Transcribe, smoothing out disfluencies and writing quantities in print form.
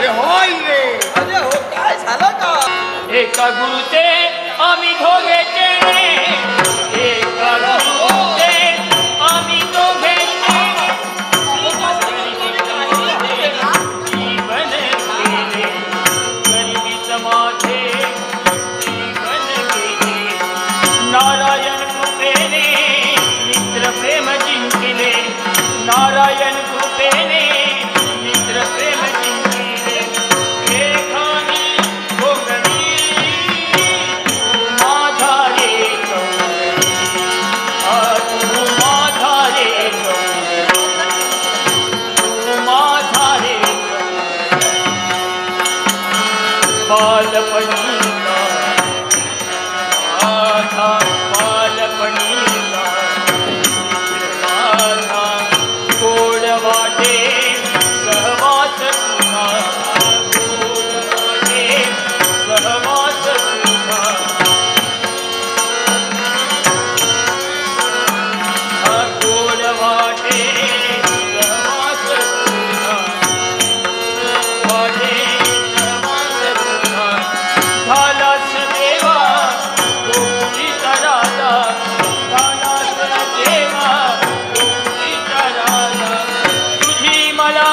अरे होय रे. अरे हो काय झालं का? एका गुरुचे आम्ही दोघेचे, एका गुरुचे आम्ही दोघेचे, जीवन गेले गरिबीच माझे जीवन गेले. नारायण कृपेने मित्र प्रेम जिंकले, नारायण कृपेने मित्र प्रेम जिंकले. एखादी भोगली तू माझा रे गौरी, तू माझा रे गौरी, तू माझा रे गौरी. बालपणीचा माझा बालपणीचा माझा गोड वाटे सहवास तुझा, गोड वाटे सहवास तुझा. गोड वाटे सहवास तुझा, वाटे सहवास तुझा. झालास देवा गोकुळीचा राजा, झालास देवा गोकुळीचा राजा. तुझी मला